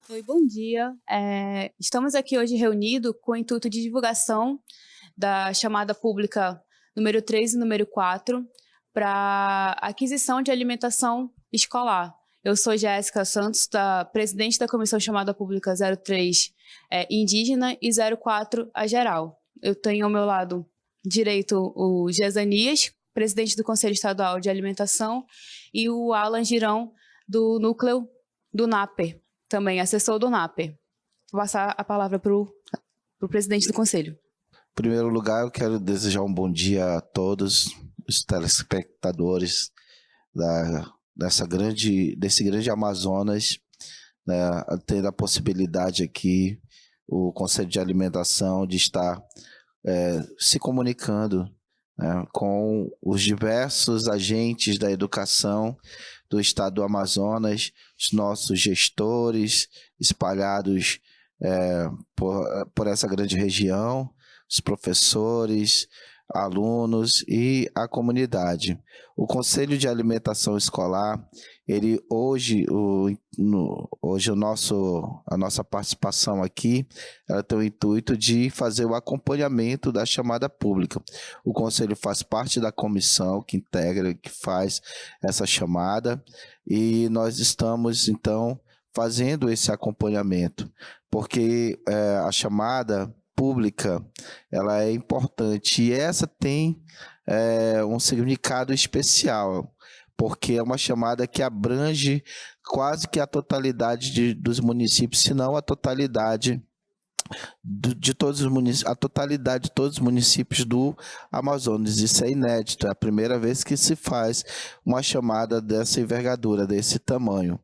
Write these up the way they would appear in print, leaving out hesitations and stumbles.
Oi, bom dia. Estamos aqui hoje reunidos com o intuito de divulgação da chamada pública número 3 e número 4 para aquisição de alimentação escolar. Eu sou Jéssica Santos, presidente da Comissão Chamada Pública 03 Indígena e 04 a Geral. Eu tenho ao meu lado direito o Gesanias, presidente do Conselho Estadual de Alimentação, e o Alan Girão, do núcleo do NAPER, também assessor do NAPER. Vou passar a palavra para o presidente do Conselho. Em primeiro lugar, eu quero desejar um bom dia a todos os telespectadores desse grande Amazonas, né, tendo a possibilidade aqui, o Conselho de Alimentação, de estar se comunicando, né, com os diversos agentes da educação do estado do Amazonas, os nossos gestores espalhados por essa grande região, os professores, alunos e a comunidade. O Conselho de Alimentação Escolar, ele hoje a nossa participação aqui, ela tem o intuito de fazer o acompanhamento da chamada pública. O Conselho faz parte da comissão que integra, que faz essa chamada, e nós estamos, então, fazendo esse acompanhamento, porque a chamada pública, ela é importante, e essa tem um significado especial, porque é uma chamada que abrange quase que a totalidade dos municípios, se não a totalidade de todos os municípios do Amazonas. Isso é inédito, é a primeira vez que se faz uma chamada dessa envergadura, desse tamanho,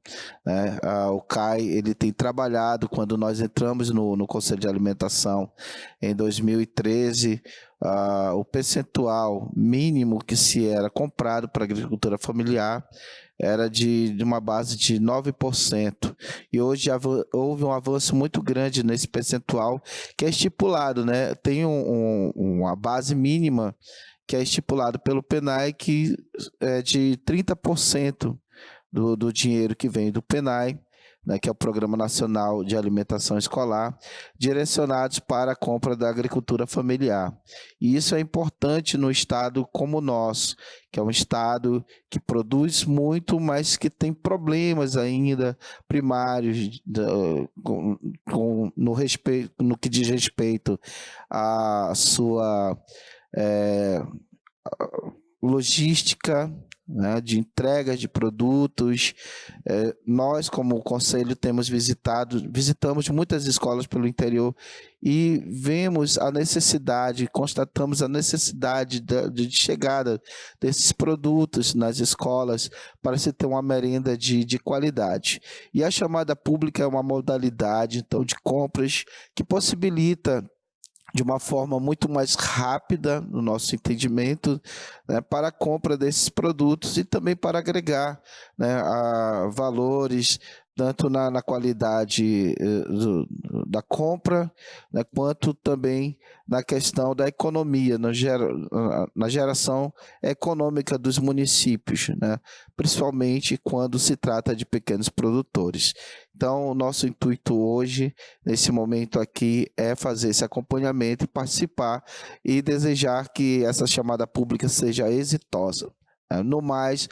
né? O CAI, ele tem trabalhado, quando nós entramos no Conselho de Alimentação em 2013, o percentual mínimo que se era comprado para a agricultura familiar era de uma base de 9%, e hoje houve um avanço muito grande nesse percentual que é estipulado, né? Tem uma base mínima que é estipulado pelo PNAE, que é de 30% do dinheiro que vem do PNAE, né, que é o Programa Nacional de Alimentação Escolar, direcionados para a compra da agricultura familiar. E isso é importante no estado como o nosso, que é um estado que produz muito, mas que tem problemas ainda primários no que diz respeito à sua logística, né, de entrega de produtos. Nós, como conselho, visitamos muitas escolas pelo interior e vemos a necessidade, constatamos a necessidade de chegada desses produtos nas escolas para se ter uma merenda de qualidade. E a chamada pública é uma modalidade, então, de compras que possibilita, de uma forma muito mais rápida, no nosso entendimento, né, para a compra desses produtos e também para agregar, né, valores, tanto na qualidade da compra, né, quanto também na questão da economia, na geração econômica dos municípios, né, principalmente quando se trata de pequenos produtores. Então, o nosso intuito hoje, nesse momento aqui, é fazer esse acompanhamento e participar e desejar que essa chamada pública seja exitosa. No mais,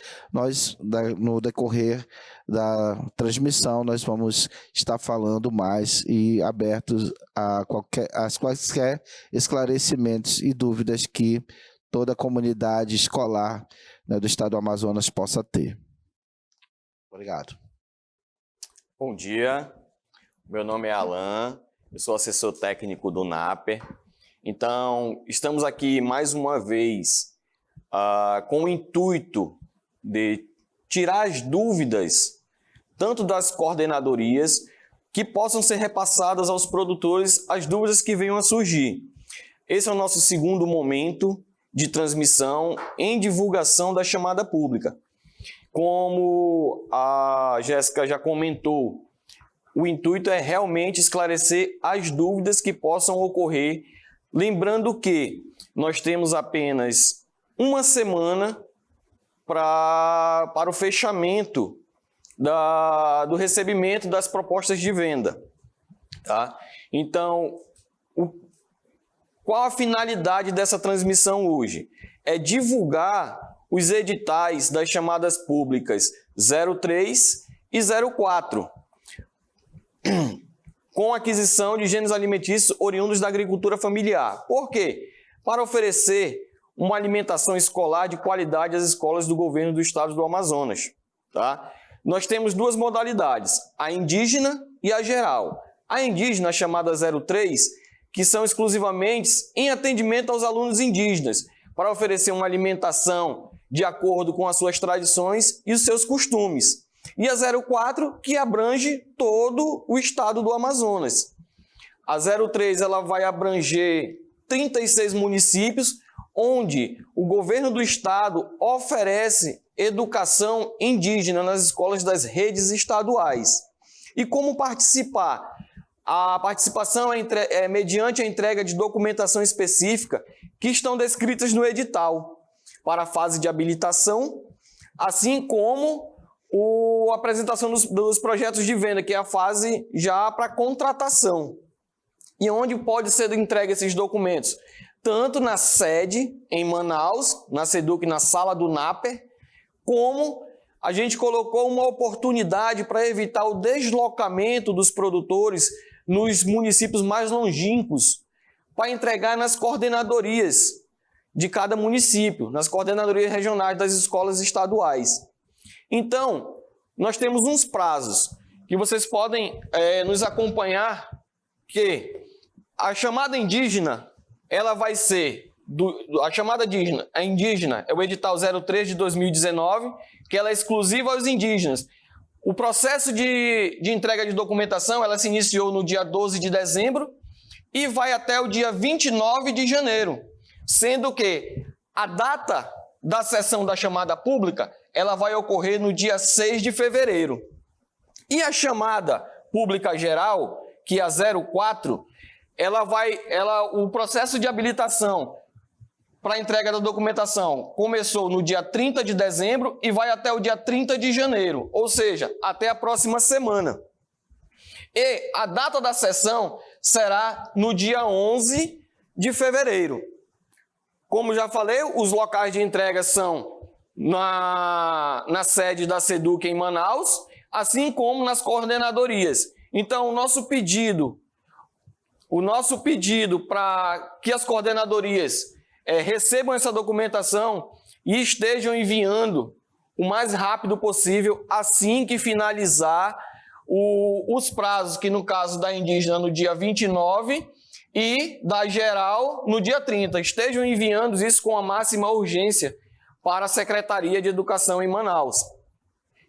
no decorrer da transmissão, nós vamos estar falando mais e abertos a quaisquer esclarecimentos e dúvidas que toda a comunidade escolar, né, do estado do Amazonas possa ter. Obrigado. Bom dia, meu nome é Alan, eu sou assessor técnico do NAPER. Então, estamos aqui mais uma vez com o intuito de tirar as dúvidas, tanto das coordenadorias, que possam ser repassadas aos produtores as dúvidas que venham a surgir. Esse é o nosso segundo momento de transmissão em divulgação da chamada pública. Como a Jéssica já comentou, o intuito é realmente esclarecer as dúvidas que possam ocorrer, lembrando que nós temos apenas uma semana para o fechamento do recebimento das propostas de venda. Tá? Então, qual a finalidade dessa transmissão hoje? É divulgar os editais das chamadas públicas 03 e 04, com aquisição de gêneros alimentícios oriundos da agricultura familiar. Por quê? Para oferecer uma alimentação escolar de qualidade às escolas do governo do estado do Amazonas. Tá? Nós temos duas modalidades, a indígena e a geral. A indígena, chamada 03, que são exclusivamente em atendimento aos alunos indígenas, para oferecer uma alimentação de acordo com as suas tradições e os seus costumes. E a 04, que abrange todo o estado do Amazonas. A 03 ela vai abranger 36 municípios, onde o governo do estado oferece educação indígena nas escolas das redes estaduais. E como participar? A participação é mediante a entrega de documentação específica que estão descritas no edital, para a fase de habilitação, assim como a apresentação dos projetos de venda, que é a fase já para contratação. E onde pode ser entregue esses documentos? Tanto na sede, em Manaus, na SEDUC, na sala do NAPER, como a gente colocou uma oportunidade para evitar o deslocamento dos produtores nos municípios mais longínquos, para entregar nas coordenadorias de cada município, nas coordenadorias regionais das escolas estaduais. Então, nós temos uns prazos que vocês podem nos acompanhar, que a chamada indígena, ela vai ser, a chamada indígena é o edital 03 de 2019, que ela é exclusiva aos indígenas. O processo de entrega de documentação, ela se iniciou no dia 12 de dezembro e vai até o dia 29 de janeiro, sendo que a data da sessão da chamada pública, ela vai ocorrer no dia 6 de fevereiro. E a chamada pública geral, que é a 04, o processo de habilitação para a entrega da documentação começou no dia 30 de dezembro e vai até o dia 30 de janeiro, ou seja, até a próxima semana. E a data da sessão será no dia 11 de fevereiro. Como já falei, os locais de entrega são na sede da SEDUC em Manaus, assim como nas coordenadorias. Então, o nosso pedido para que as coordenadorias recebam essa documentação e estejam enviando o mais rápido possível assim que finalizar os prazos, que no caso da indígena no dia 29 e da geral no dia 30. Estejam enviando isso com a máxima urgência para a Secretaria de Educação em Manaus.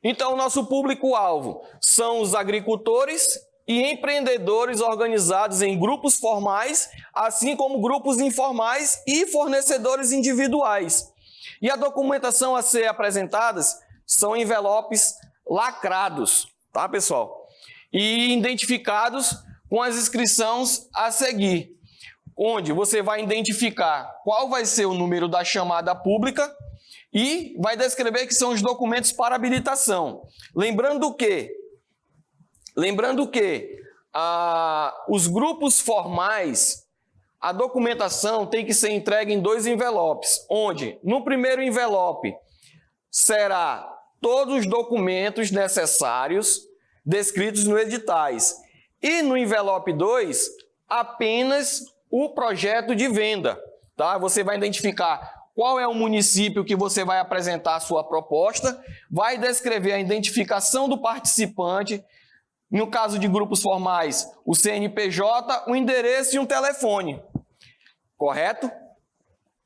Então, o nosso público-alvo são os agricultores e empreendedores organizados em grupos formais, assim como grupos informais e fornecedores individuais. E a documentação a ser apresentadas são envelopes lacrados, tá, pessoal? E identificados com as inscrições a seguir, onde você vai identificar qual vai ser o número da chamada pública e vai descrever que são os documentos para habilitação. Lembrando que os grupos formais, a documentação tem que ser entregue em 2 envelopes, onde no primeiro envelope será todos os documentos necessários descritos nos editais e no envelope 2 apenas o projeto de venda. Tá? Você vai identificar qual é o município que você vai apresentar a sua proposta, vai descrever a identificação do participante. No caso de grupos formais, o CNPJ, o endereço e um telefone. Correto?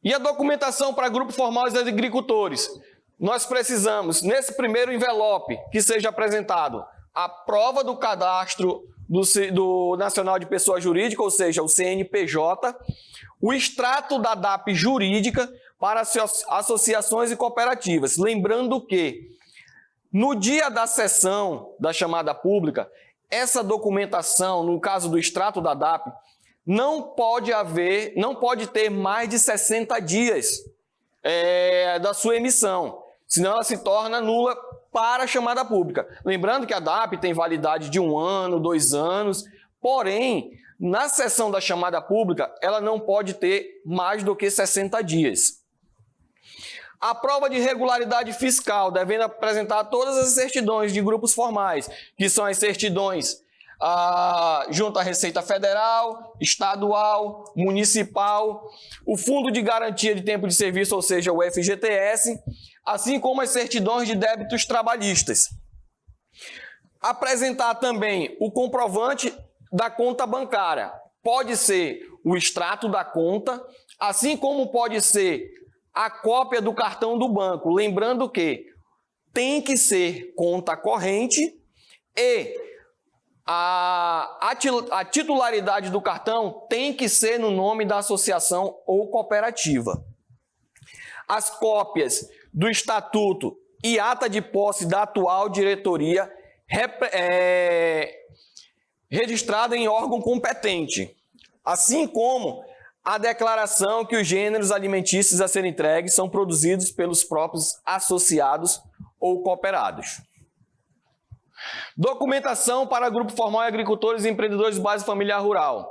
E a documentação para grupo formal de agricultores? Nós precisamos, nesse primeiro envelope, que seja apresentado a prova do cadastro do Nacional de Pessoa Jurídica, ou seja, o CNPJ, o extrato da DAP jurídica para associações e cooperativas. Lembrando que no dia da sessão da chamada pública, essa documentação, no caso do extrato da DAP, não pode ter mais de 60 dias da sua emissão, senão ela se torna nula para a chamada pública. Lembrando que a DAP tem validade de 1 ano, 2 anos, porém, na sessão da chamada pública, ela não pode ter mais do que 60 dias. A prova de regularidade fiscal, devendo apresentar todas as certidões de grupos formais, que são as certidões junto à Receita Federal, Estadual, Municipal, o Fundo de Garantia de Tempo de Serviço, ou seja, o FGTS, assim como as certidões de débitos trabalhistas. Apresentar também o comprovante da conta bancária. Pode ser o extrato da conta, assim como pode ser a cópia do cartão do banco. Lembrando que tem que ser conta corrente e a titularidade do cartão tem que ser no nome da associação ou cooperativa. As cópias do estatuto e ata de posse da atual diretoria registrada em órgão competente, assim como a declaração que os gêneros alimentícios a serem entregues são produzidos pelos próprios associados ou cooperados. Documentação para grupo formal e agricultores e empreendedores de base familiar rural.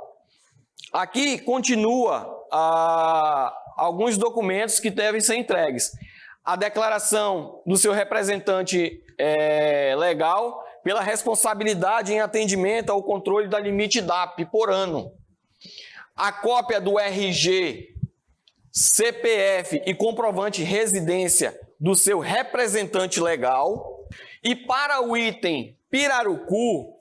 Aqui continua alguns documentos que devem ser entregues. A declaração do seu representante legal pela responsabilidade em atendimento ao controle da limite DAP por ano. A cópia do RG, CPF e comprovante de residência do seu representante legal. E para o item Pirarucu,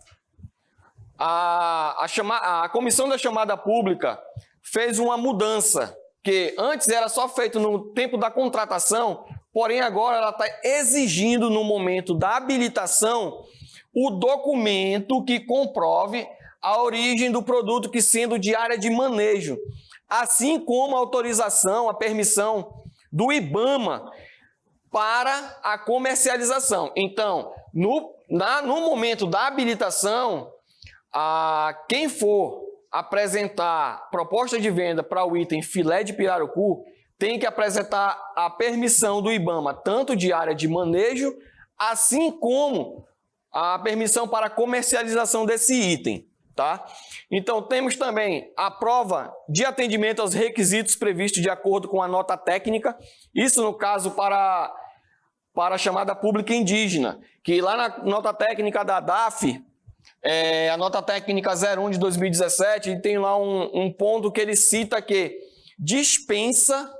a comissão da chamada pública fez uma mudança, que antes era só feito no tempo da contratação, porém agora ela está exigindo no momento da habilitação o documento que comprove a origem do produto que sendo de área de manejo, assim como a autorização, a permissão do IBAMA para a comercialização. Então, no momento da habilitação, quem for apresentar proposta de venda para o item filé de pirarucu tem que apresentar a permissão do IBAMA, tanto de área de manejo, assim como a permissão para a comercialização desse item. Tá? Então, temos também a prova de atendimento aos requisitos previstos de acordo com a nota técnica, isso no caso para a chamada pública indígena, que lá na nota técnica da DAF, a nota técnica 01 de 2017, tem lá um ponto que ele cita que dispensa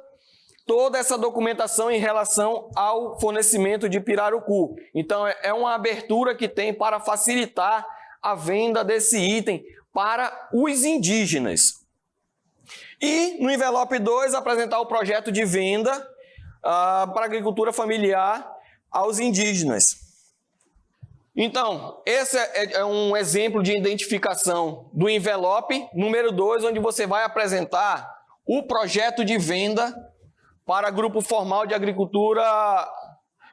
toda essa documentação em relação ao fornecimento de pirarucu. Então, é uma abertura que tem para facilitar a venda desse item para os indígenas. E, no envelope 2, apresentar o projeto de venda para a agricultura familiar aos indígenas. Então, esse é um exemplo de identificação do envelope número 2, onde você vai apresentar o projeto de venda para grupo formal de agricultura,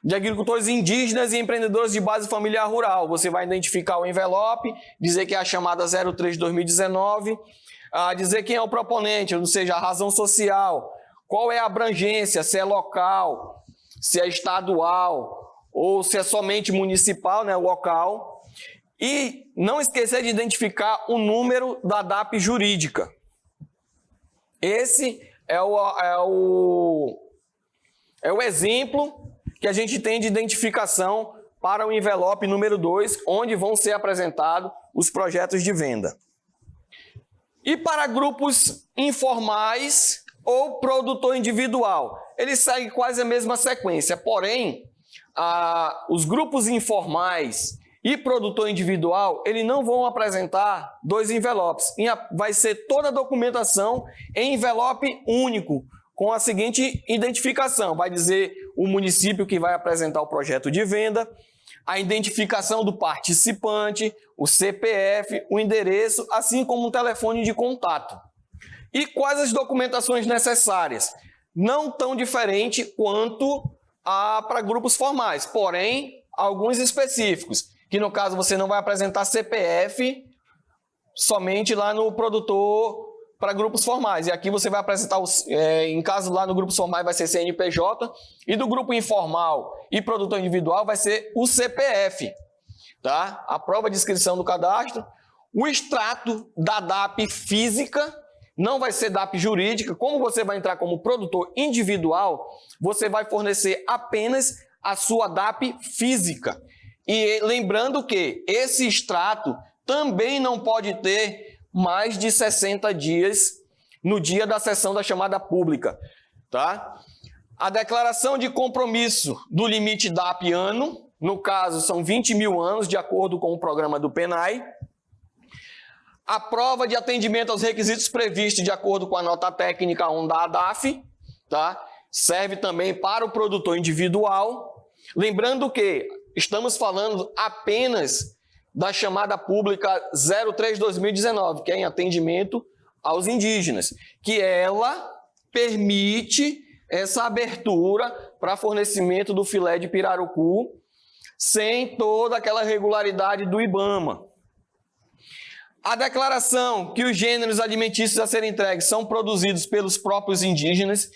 de agricultores indígenas e empreendedores de base familiar rural. Você vai identificar o envelope, dizer que é a chamada 03 de 2019, dizer quem é o proponente, ou seja, a razão social, qual é a abrangência, se é local, se é estadual, ou se é somente municipal, né, local. E não esquecer de identificar o número da DAP jurídica. Esse é o exemplo que a gente tem de identificação para o envelope número 2, onde vão ser apresentados os projetos de venda. E para grupos informais ou produtor individual, ele segue quase a mesma sequência, porém, os grupos informais e produtor individual, eles não vão apresentar 2 envelopes, vai ser toda a documentação em envelope único, com a seguinte identificação, vai dizer o município que vai apresentar o projeto de venda, a identificação do participante, o CPF, o endereço, assim como um telefone de contato. E quais as documentações necessárias? Não tão diferente quanto para grupos formais, porém, alguns específicos, que no caso você não vai apresentar CPF somente lá no produtor para grupos formais. E aqui você vai apresentar, em caso lá no grupo formal vai ser CNPJ, e do grupo informal e produtor individual vai ser o CPF. Tá? A prova de inscrição do cadastro, o extrato da DAP física, não vai ser DAP jurídica. Como você vai entrar como produtor individual, você vai fornecer apenas a sua DAP física. E lembrando que esse extrato também não pode ter mais de 60 dias no dia da sessão da chamada pública. Tá? A declaração de compromisso do limite DAP ano, no caso são 20 mil anos, de acordo com o programa do PENAI. A prova de atendimento aos requisitos previstos de acordo com a nota técnica 1 da ADAF, tá? Serve também para o produtor individual. Lembrando que estamos falando apenas da chamada pública 03/2019, que é em atendimento aos indígenas, que ela permite essa abertura para fornecimento do filé de pirarucu sem toda aquela regularidade do IBAMA. A declaração que os gêneros alimentícios a serem entregues são produzidos pelos próprios indígenas,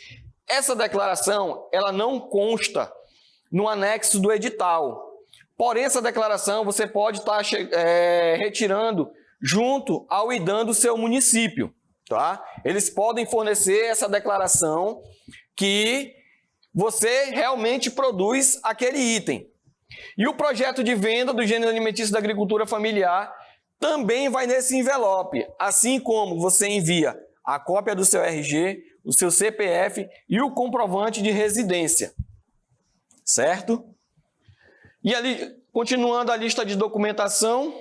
essa declaração ela não consta no anexo do edital. Porém, essa declaração você pode estar retirando junto ao IDAM do seu município. Tá? Eles podem fornecer essa declaração que você realmente produz aquele item. E o projeto de venda do gênero alimentício da agricultura familiar também vai nesse envelope, assim como você envia a cópia do seu RG, o seu CPF e o comprovante de residência, certo? E ali, continuando a lista de documentação,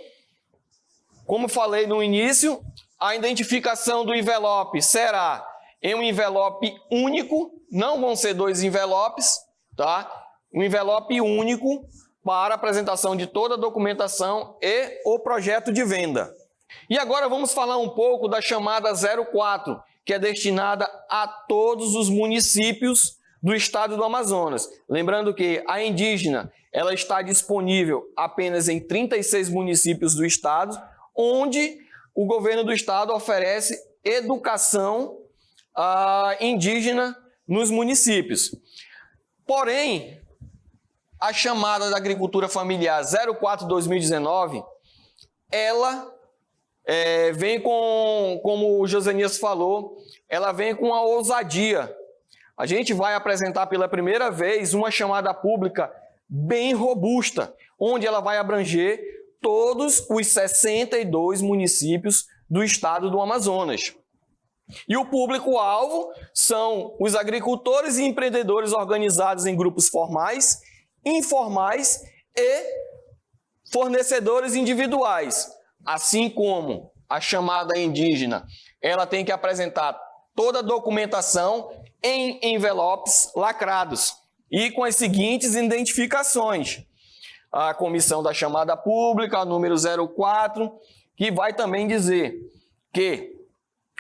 como falei no início, a identificação do envelope será em um envelope único, não vão ser 2 envelopes, tá? Um envelope único para apresentação de toda a documentação e o projeto de venda. E agora vamos falar um pouco da chamada 04, que é destinada a todos os municípios do estado do Amazonas. Lembrando que a indígena ela está disponível apenas em 36 municípios do estado, onde o governo do estado oferece educação indígena nos municípios. Porém, a chamada da agricultura familiar 04/2019, ela vem com, como o Josenias falou, ela vem com a ousadia. A gente vai apresentar pela primeira vez uma chamada pública bem robusta, onde ela vai abranger todos os 62 municípios do estado do Amazonas. E o público-alvo são os agricultores e empreendedores organizados em grupos formais, informais e fornecedores individuais, assim como a chamada indígena, ela tem que apresentar toda a documentação em envelopes lacrados e com as seguintes identificações: a comissão da chamada pública, número 04, que vai também dizer que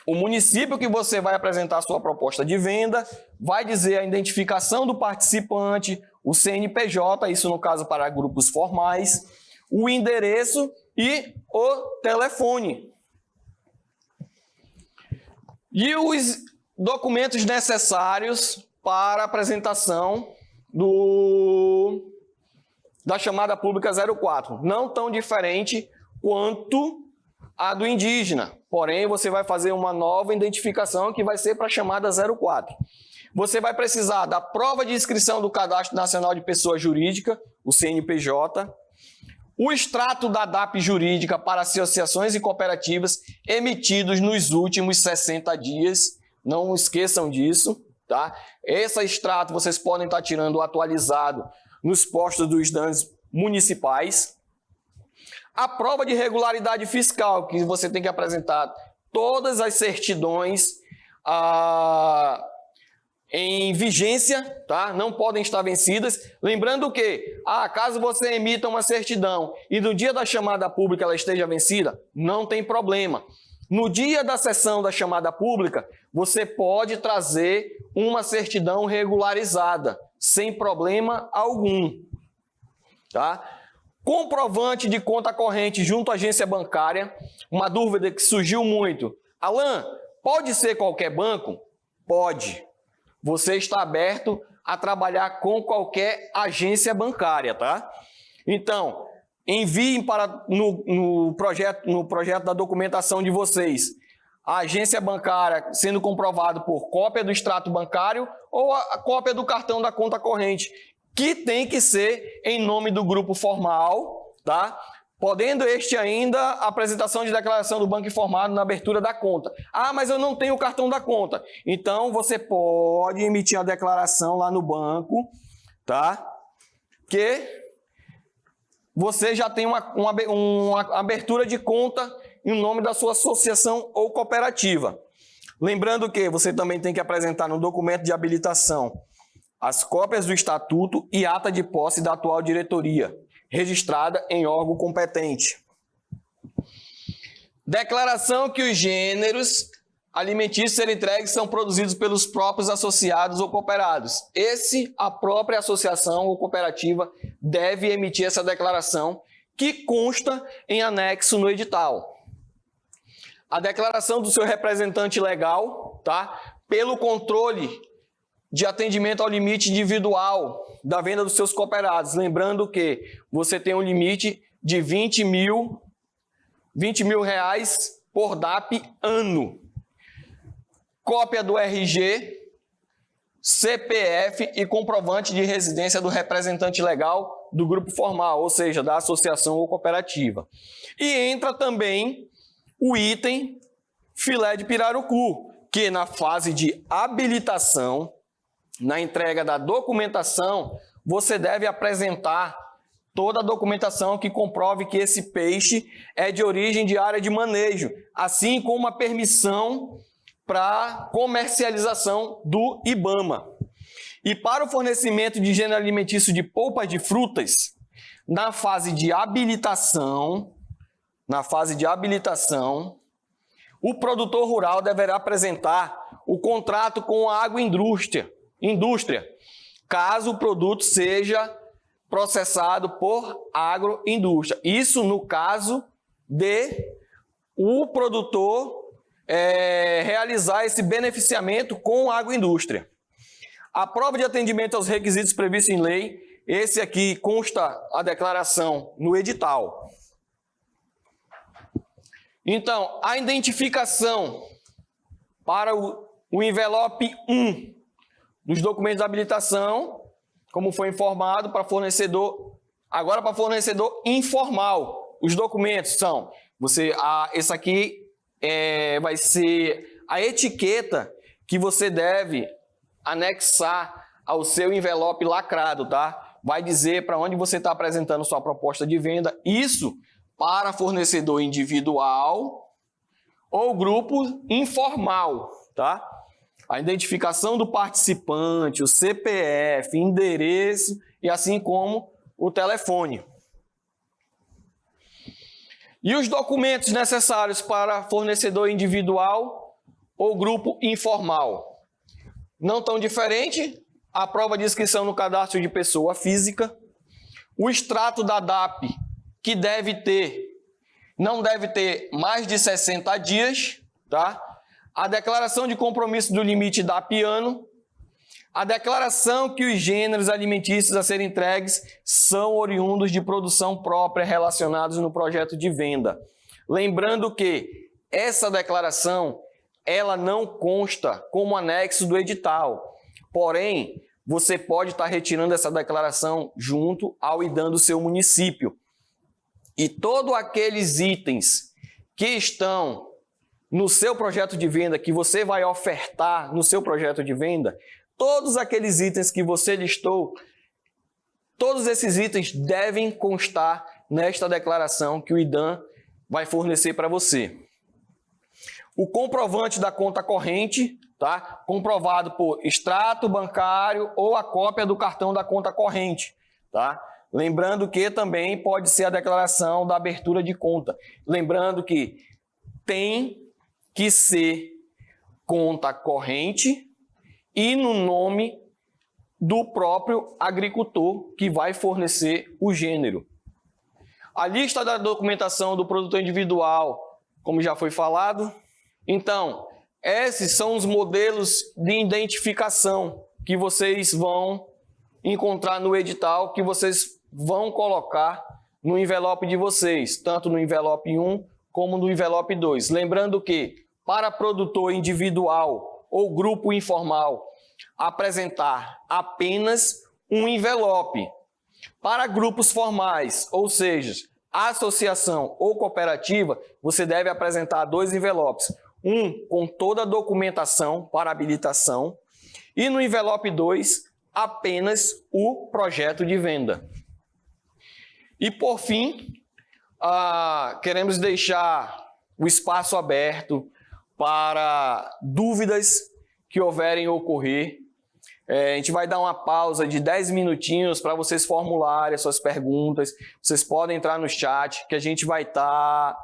o município que você vai apresentar a sua proposta de venda, vai dizer a identificação do participante, o CNPJ, isso no caso para grupos formais, o endereço e o telefone. E os documentos necessários para a apresentação da chamada pública 04. Não tão diferente quanto a do indígena, porém você vai fazer uma nova identificação que vai ser para a chamada 04. Você vai precisar da prova de inscrição do Cadastro Nacional de Pessoa Jurídica, o CNPJ, o extrato da DAP jurídica para associações e cooperativas emitidos nos últimos 60 dias, não esqueçam disso, tá? Esse extrato vocês podem estar tirando atualizado nos postos dos DANs municipais. A prova de regularidade fiscal, que você tem que apresentar todas as certidões em vigência, tá? Não podem estar vencidas. Lembrando que, caso você emita uma certidão e no dia da chamada pública ela esteja vencida, não tem problema. No dia da sessão da chamada pública, você pode trazer uma certidão regularizada, sem problema algum, tá? Comprovante de conta corrente junto à agência bancária. Uma dúvida que surgiu muito: Alan, Pode ser qualquer banco? Pode. Você está aberto a trabalhar com qualquer agência bancária, tá? Então, enviem no projeto da documentação de vocês a agência bancária sendo comprovado por cópia do extrato bancário ou a cópia do cartão da conta corrente, que tem que ser em nome do grupo formal, tá? Podendo este ainda a apresentação de declaração do banco informado na abertura da conta. Ah, mas eu não tenho o cartão da conta. Então, você pode emitir a declaração lá no banco, tá? Que você já tem uma abertura de conta em nome da sua associação ou cooperativa. Lembrando que você também tem que apresentar no documento de habilitação as cópias do estatuto e ata de posse da atual diretoria, registrada em órgão competente. Declaração que os gêneros alimentícios serem entregues são produzidos pelos próprios associados ou cooperados. A própria associação ou cooperativa deve emitir essa declaração, que consta em anexo no edital. A declaração do seu representante legal, tá? Pelo controle de atendimento ao limite individual da venda dos seus cooperados. Lembrando que você tem um limite de 20 mil reais por DAP ano. Cópia do RG, CPF e comprovante de residência do representante legal do grupo formal, ou seja, da associação ou cooperativa. E entra também o item filé de pirarucu, que na fase de habilitação, na entrega da documentação, você deve apresentar toda a documentação que comprove que esse peixe é de origem de área de manejo, assim como uma permissão para comercialização do IBAMA. E para o fornecimento de gênero alimentício de polpas de frutas, na fase de habilitação, o produtor rural deverá apresentar o contrato com a agroindústria, caso o produto seja processado por agroindústria. Isso no caso de o produtor realizar esse beneficiamento com a agroindústria. A prova de atendimento aos requisitos previstos em lei, esse aqui consta a declaração no edital. Então, a identificação para o envelope 1 dos documentos de habilitação, como foi informado, para fornecedor, agora para fornecedor informal. Os documentos são, esse aqui vai ser a etiqueta que você deve anexar ao seu envelope lacrado, tá? Vai dizer para onde você está apresentando sua proposta de venda, isso para fornecedor individual ou grupo informal, tá? A identificação do participante, o CPF, endereço e assim como o telefone. E os documentos necessários para fornecedor individual ou grupo informal? Não tão diferente, a prova de inscrição no cadastro de pessoa física, o extrato da DAP, que não deve ter mais de 60 dias, tá? A declaração de compromisso do limite DAP ano, a declaração que os gêneros alimentícios a serem entregues são oriundos de produção própria relacionados no projeto de venda. Lembrando que essa declaração, ela não consta como anexo do edital. Porém, você pode estar retirando essa declaração junto ao IDAM do seu município. E todos aqueles itens que estão no seu projeto de venda, que você vai ofertar no seu projeto de venda, todos aqueles itens que você listou, todos esses itens devem constar nesta declaração que o IDAM vai fornecer para você. O comprovante da conta corrente, tá? Comprovado por extrato bancário ou a cópia do cartão da conta corrente, tá? Lembrando que também pode ser a declaração da abertura de conta. Lembrando que tem que ser conta corrente e no nome do próprio agricultor que vai fornecer o gênero. A lista da documentação do produtor individual, como já foi falado. Então, esses são os modelos de identificação que vocês vão encontrar no edital, que vocês vão colocar no envelope de vocês, tanto no envelope 1 como no envelope 2. Lembrando que, para produtor individual ou grupo informal, apresentar apenas um envelope. Para grupos formais, ou seja, associação ou cooperativa, você deve apresentar 2 envelopes. Um com toda a documentação para habilitação e no envelope 2, apenas o projeto de venda. E por fim, queremos deixar o espaço aberto para dúvidas que houverem ocorrer. A gente vai dar uma pausa de 10 minutinhos para vocês formularem as suas perguntas. Vocês podem entrar no chat, que a gente vai estar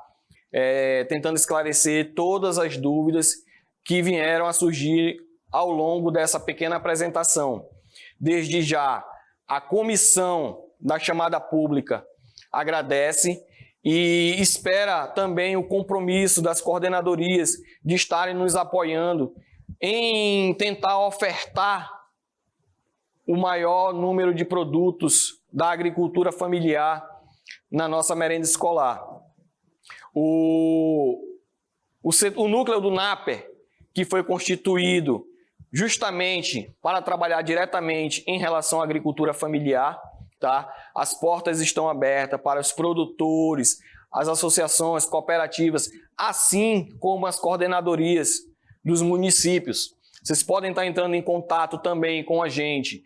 tentando esclarecer todas as dúvidas que vieram a surgir ao longo dessa pequena apresentação. Desde já, a comissão da chamada pública agradece e espera também o compromisso das coordenadorias de estarem nos apoiando em tentar ofertar o maior número de produtos da agricultura familiar na nossa merenda escolar. O núcleo do NAPER, que foi constituído justamente para trabalhar diretamente em relação à agricultura familiar, tá? As portas estão abertas para os produtores, as associações, cooperativas, assim como as coordenadorias dos municípios. Vocês podem estar entrando em contato também com a gente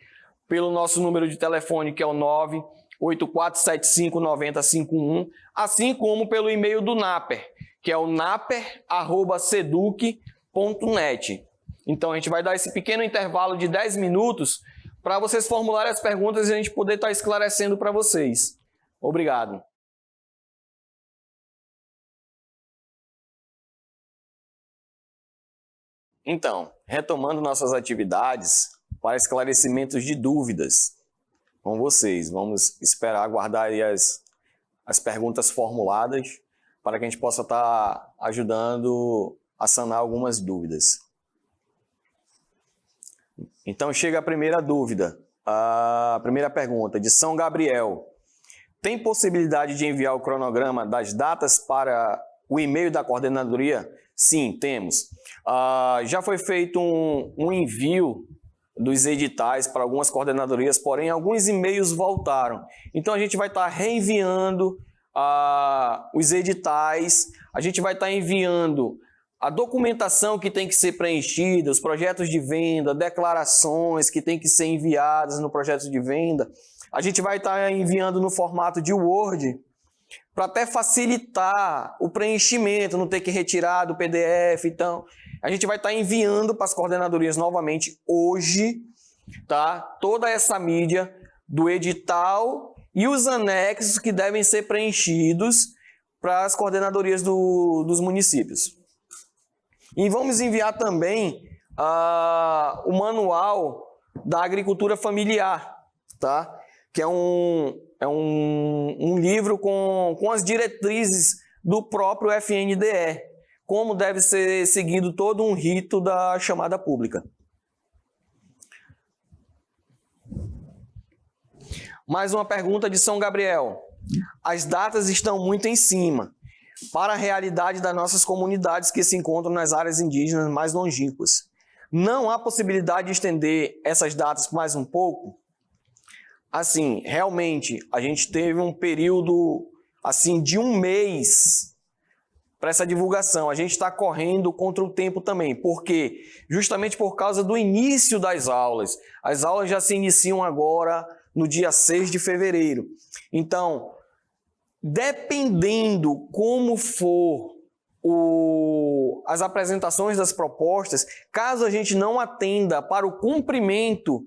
pelo nosso número de telefone, que é o 984759051, assim como pelo e-mail do NAPER, que é o naper@seduc.net. Então, a gente vai dar esse pequeno intervalo de 10 minutos para vocês formularem as perguntas e a gente poder estar esclarecendo para vocês. Obrigado. Então, retomando nossas atividades para esclarecimentos de dúvidas com vocês. Vamos esperar, aguardar aí as perguntas formuladas para que a gente possa estar ajudando a sanar algumas dúvidas. Então chega a primeira dúvida, a primeira pergunta de São Gabriel. Tem possibilidade de enviar o cronograma das datas para o e-mail da coordenadoria? Sim, temos. Já foi feito um envio dos editais para algumas coordenadorias, porém alguns e-mails voltaram. Então a gente vai estar reenviando os editais, a gente vai estar enviando a documentação que tem que ser preenchida, os projetos de venda, declarações que tem que ser enviadas no projeto de venda. A gente vai estar enviando no formato de Word para até facilitar o preenchimento, não ter que retirar do PDF. Então, a gente vai estar enviando para as coordenadorias novamente hoje, tá? Toda essa mídia do edital e os anexos que devem ser preenchidos para as coordenadorias dos municípios. E vamos enviar também o manual da agricultura familiar, tá? Que é um livro com as diretrizes do próprio FNDE, como deve ser seguido todo um rito da chamada pública. Mais uma pergunta de São Gabriel. As datas estão muito em cima para a realidade das nossas comunidades que se encontram nas áreas indígenas mais longínquas. Não há possibilidade de estender essas datas mais um pouco? Assim, realmente, a gente teve um período assim, de 1 mês para essa divulgação. A gente está correndo contra o tempo também. Por quê? Justamente por causa do início das aulas. As aulas já se iniciam agora no dia 6 de fevereiro. Então, dependendo como for as apresentações das propostas, caso a gente não atenda para o cumprimento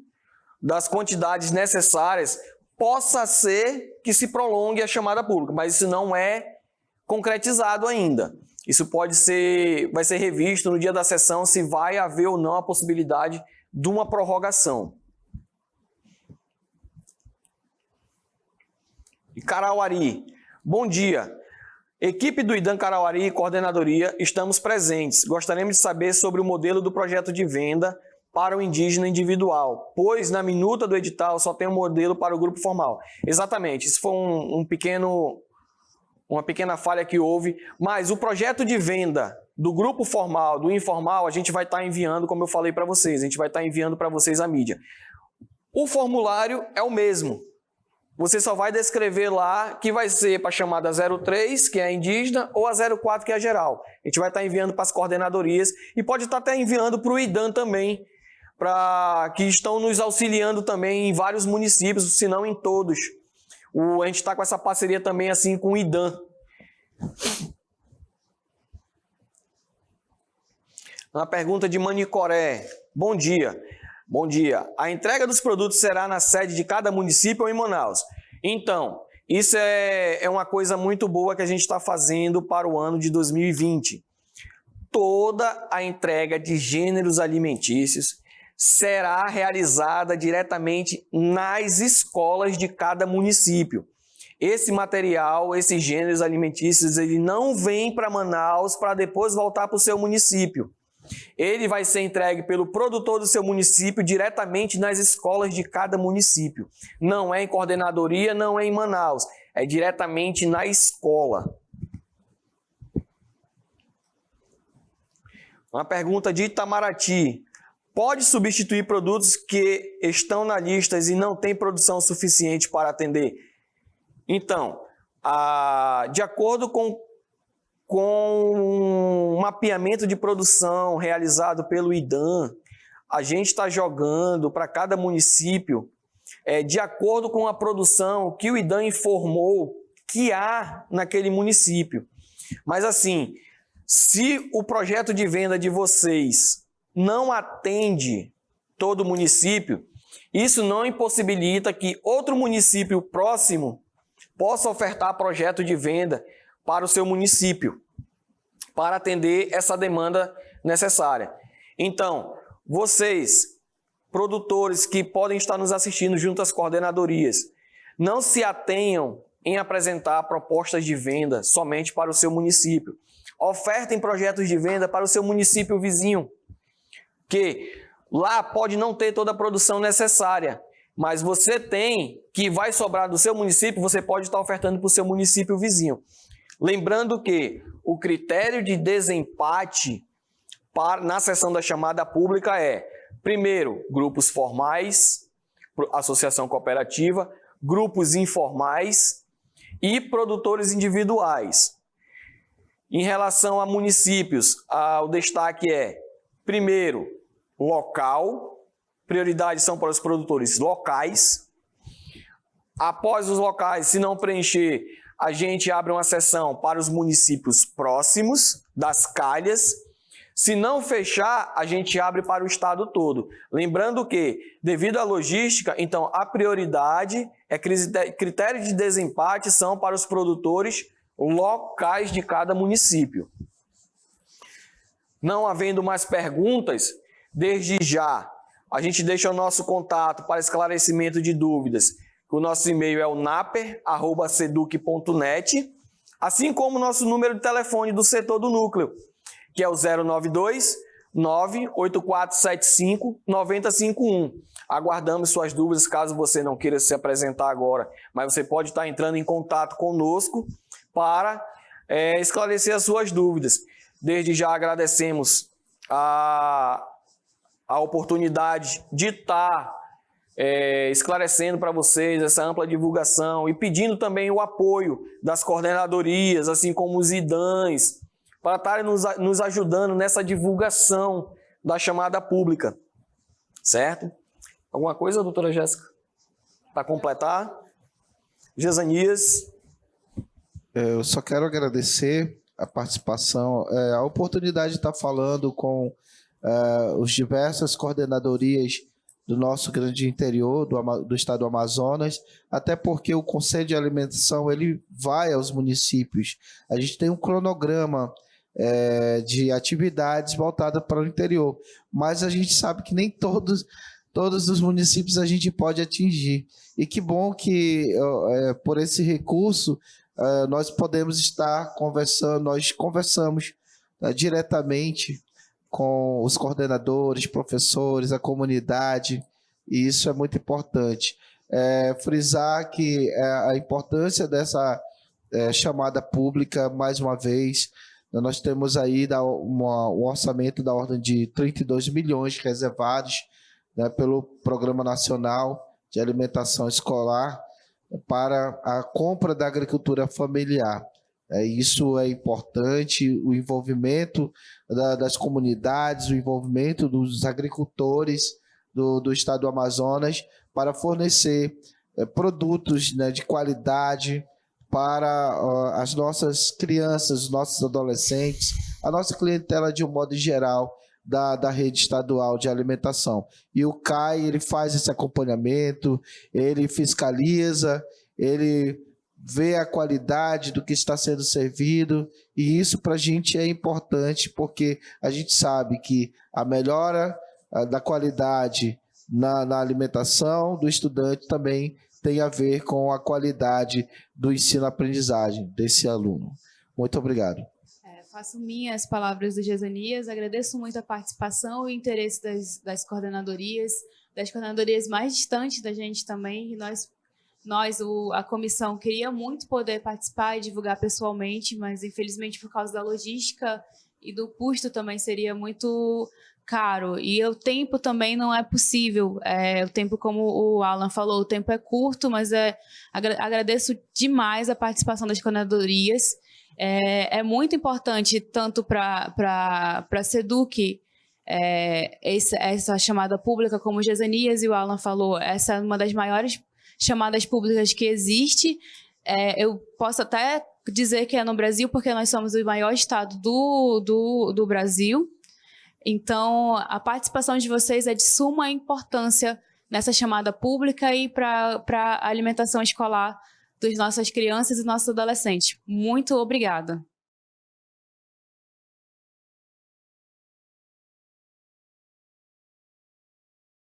das quantidades necessárias, possa ser que se prolongue a chamada pública, mas isso não é concretizado ainda. Isso vai ser revisto no dia da sessão se vai haver ou não a possibilidade de uma prorrogação. E Carauari, bom dia. Equipe do IDAM Carauari e coordenadoria, estamos presentes. Gostaríamos de saber sobre o modelo do projeto de venda para o indígena individual, pois na minuta do edital só tem um modelo para o grupo formal. Exatamente, isso foi uma pequena falha que houve, mas o projeto de venda do grupo formal, do informal, a gente vai estar enviando, como eu falei para vocês, a gente vai estar enviando para vocês a mídia. O formulário é o mesmo. Você só vai descrever lá que vai ser para a chamada 03, que é a indígena, ou a 04, que é a geral. A gente vai estar enviando para as coordenadorias e pode estar até enviando para o IDAM também, que estão nos auxiliando também em vários municípios, se não em todos. A gente está com essa parceria também assim com o IDAM. Uma pergunta de Manicoré. Bom dia. Bom dia. A entrega dos produtos será na sede de cada município ou em Manaus? Então, isso é uma coisa muito boa que a gente está fazendo para o ano de 2020. Toda a entrega de gêneros alimentícios será realizada diretamente nas escolas de cada município. Esse material, esses gêneros alimentícios, ele não vem para Manaus para depois voltar para o seu município. Ele vai ser entregue pelo produtor do seu município diretamente nas escolas de cada município. Não é em coordenadoria, não é em Manaus, é diretamente na escola. Uma pergunta de Itamaraty. Pode substituir produtos que estão na lista e não tem produção suficiente para atender? Então, de acordo com um mapeamento de produção realizado pelo IDAM, a gente está jogando para cada município de acordo com a produção que o IDAM informou que há naquele município. Mas assim, se o projeto de venda de vocês não atende todo o município, isso não impossibilita que outro município próximo possa ofertar projeto de venda para o seu município, para atender essa demanda necessária. Então, vocês, produtores que podem estar nos assistindo junto às coordenadorias, não se atenham em apresentar propostas de venda somente para o seu município. Ofertem projetos de venda para o seu município vizinho, que lá pode não ter toda a produção necessária, mas você tem, que vai sobrar do seu município, você pode estar ofertando para o seu município vizinho. Lembrando que o critério de desempate na sessão da chamada pública é, primeiro, grupos formais, associação cooperativa, grupos informais e produtores individuais. Em relação a municípios, o destaque é, primeiro, local, prioridades são para os produtores locais. Após os locais, se não preencher, a gente abre uma sessão para os municípios próximos das calhas. Se não fechar, a gente abre para o estado todo. Lembrando que, devido à logística, então a prioridade, critério de desempate são para os produtores locais de cada município. Não havendo mais perguntas, desde já, a gente deixa o nosso contato para esclarecimento de dúvidas. O nosso e-mail é o naper@seduc.net, assim como o nosso número de telefone do setor do núcleo, que é o 092 98475 9051. Aguardamos suas dúvidas, caso você não queira se apresentar agora, mas você pode estar entrando em contato conosco para esclarecer as suas dúvidas. Desde já agradecemos a oportunidade de estar esclarecendo para vocês essa ampla divulgação e pedindo também o apoio das coordenadorias, assim como os IDANs, para estarem nos ajudando nessa divulgação da chamada pública. Certo? Alguma coisa, doutora Jéssica? Para completar? Gesanias? Eu só quero agradecer a participação, a oportunidade de estar falando com as diversas coordenadorias do nosso grande interior, do estado do Amazonas, até porque o Conselho de Alimentação ele vai aos municípios. A gente tem um cronograma de atividades voltadas para o interior, mas a gente sabe que nem todos os municípios a gente pode atingir. E que bom que, por esse recurso, nós podemos estar conversando, nós conversamos diretamente com os coordenadores, professores, a comunidade, e isso é muito importante. Frisar que a importância dessa chamada pública, mais uma vez, nós temos aí um orçamento da ordem de 32 milhões reservados, né, pelo Programa Nacional de Alimentação Escolar para a compra da agricultura familiar. Isso é importante, o envolvimento das comunidades, o envolvimento dos agricultores do estado do Amazonas para fornecer produtos, né, de qualidade para as nossas crianças, os nossos adolescentes, a nossa clientela de um modo geral da rede estadual de alimentação. E o CAI, ele faz esse acompanhamento, ele fiscaliza, ele vê a qualidade do que está sendo servido, e isso para a gente é importante, porque a gente sabe que a melhora da qualidade na alimentação do estudante também tem a ver com a qualidade do ensino-aprendizagem desse aluno. Muito obrigado. Faço minhas palavras do Gesanias, agradeço muito a participação e o interesse das coordenadorias mais distantes da gente também, e a comissão queria muito poder participar e divulgar pessoalmente, mas infelizmente por causa da logística e do custo também seria muito caro, e o tempo também não é possível, o tempo, como o Alan falou, o tempo é curto, mas agradeço demais a participação das coordenadorias. É muito importante, tanto para a SEDUC, essa chamada pública, como o Gesanias e o Alan falou, essa é uma das maiores chamadas públicas que existe. Eu posso até dizer que é no Brasil, porque nós somos o maior estado do Brasil. Então, a participação de vocês é de suma importância nessa chamada pública e para a alimentação escolar das nossas crianças e nossos adolescentes. Muito obrigada.